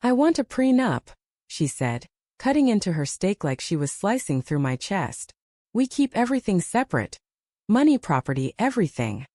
I want a prenup, she said, cutting into her steak like she was slicing through my chest. We keep everything separate. Money, property, everything.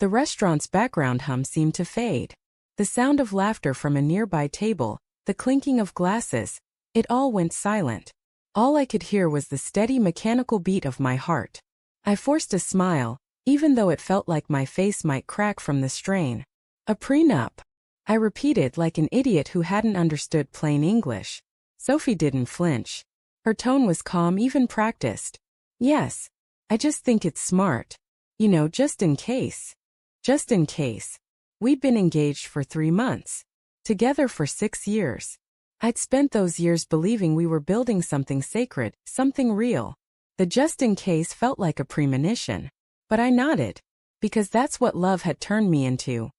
The restaurant's background hum seemed to fade. The sound of laughter from a nearby table, the clinking of glasses, it all went silent. All I could hear was the steady mechanical beat of my heart. I forced a smile, even though it felt like my face might crack from the strain. A prenup, I repeated like an idiot who hadn't understood plain English. Sophie didn't flinch. Her tone was calm, even practiced. Yes. I just think it's smart. You know, just in case. Just in case. We'd been engaged for 3 months. Together for 6 years. I'd spent those years believing we were building something sacred, something real. The just in case felt like a premonition. But I nodded. Because that's what love had turned me into.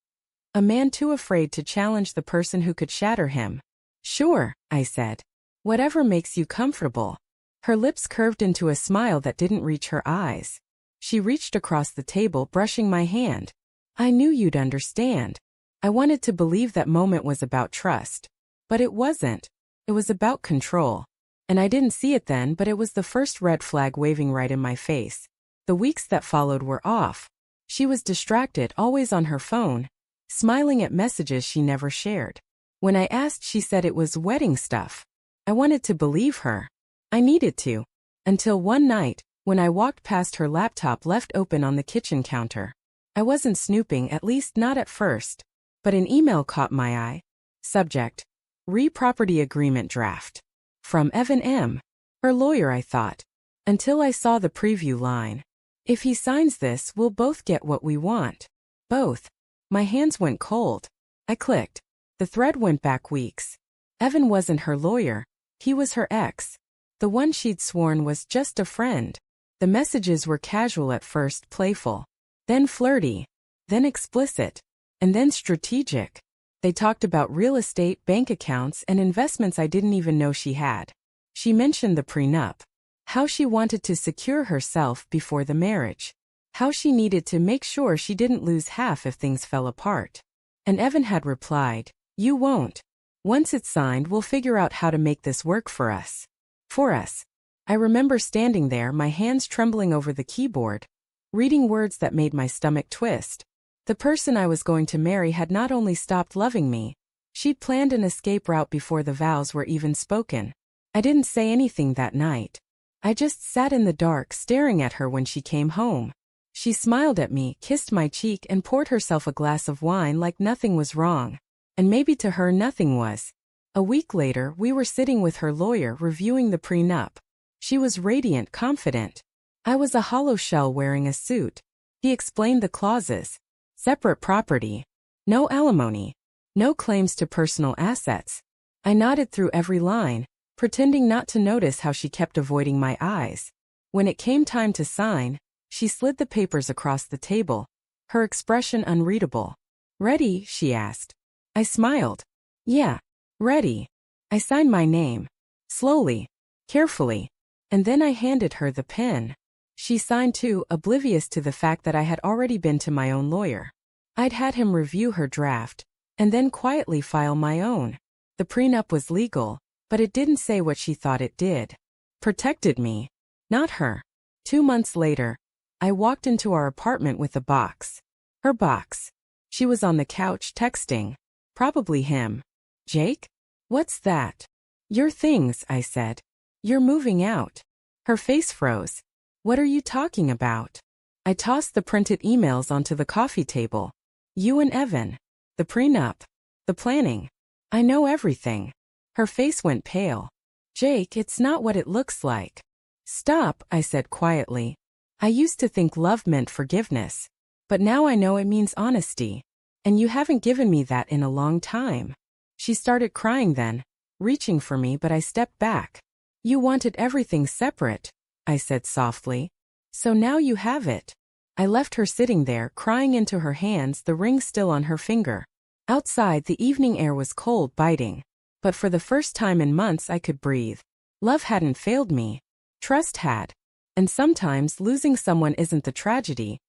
A man too afraid to challenge the person who could shatter him. Sure, I said. Whatever makes you comfortable. Her lips curved into a smile that didn't reach her eyes. She reached across the table, brushing my hand. I knew you'd understand. I wanted to believe that moment was about trust. But it wasn't. It was about control. And I didn't see it then, but it was the first red flag waving right in my face. The weeks that followed were off. She was distracted, always on her phone, smiling at messages she never shared. When I asked, she said it was wedding stuff. I wanted to believe her. I needed to. Until one night, when I walked past her laptop left open on the kitchen counter. I wasn't snooping, at least not at first. But an email caught my eye. Subject: Re-property agreement draft. From Evan M. Her lawyer, I thought. Until I saw the preview line. If he signs this, we'll both get what we want. Both. My hands went cold. I clicked. The thread went back weeks. Evan wasn't her lawyer. He was her ex. The one she'd sworn was just a friend. The messages were casual at first, playful. Then flirty. Then explicit. And then strategic. They talked about real estate, bank accounts, and investments I didn't even know she had. She mentioned the prenup. How she wanted to secure herself before the marriage. How she needed to make sure she didn't lose half if things fell apart. And Evan had replied, "You won't. Once it's signed, we'll figure out how to make this work for us." For us. I remember standing there, my hands trembling over the keyboard, reading words that made my stomach twist. The person I was going to marry had not only stopped loving me, she'd planned an escape route before the vows were even spoken. I didn't say anything that night. I just sat in the dark staring at her when she came home. She smiled at me, kissed my cheek, and poured herself a glass of wine like nothing was wrong. And maybe to her nothing was. A week later, we were sitting with her lawyer reviewing the prenup. She was radiant, confident. I was a hollow shell wearing a suit. He explained the clauses. Separate property. No alimony. No claims to personal assets. I nodded through every line, pretending not to notice how she kept avoiding my eyes. When it came time to sign, she slid the papers across the table, her expression unreadable. "Ready?" she asked. I smiled. "Yeah. Ready." I signed my name. Slowly. Carefully. And then I handed her the pen. She signed too, oblivious to the fact that I had already been to my own lawyer. I'd had him review her draft, and then quietly file my own. The prenup was legal, but it didn't say what she thought it did. Protected me. Not her. 2 months later, I walked into our apartment with a box. Her box. She was on the couch texting. Probably him. "Jake? What's that?" "Your things," I said. "You're moving out." Her face froze. "What are you talking about?" I tossed the printed emails onto the coffee table. "You and Evan. The prenup. The planning. I know everything." Her face went pale. "Jake, it's not what it looks like." "Stop," I said quietly. "I used to think love meant forgiveness. But now I know it means honesty. And you haven't given me that in a long time." She started crying then, reaching for me, but I stepped back. "You wanted everything separate," I said softly. "So now you have it." I left her sitting there, crying into her hands, the ring still on her finger. Outside, the evening air was cold, biting. But for the first time in months I could breathe. Love hadn't failed me. Trust had. And sometimes losing someone isn't the tragedy.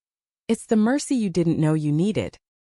It's the mercy you didn't know you needed.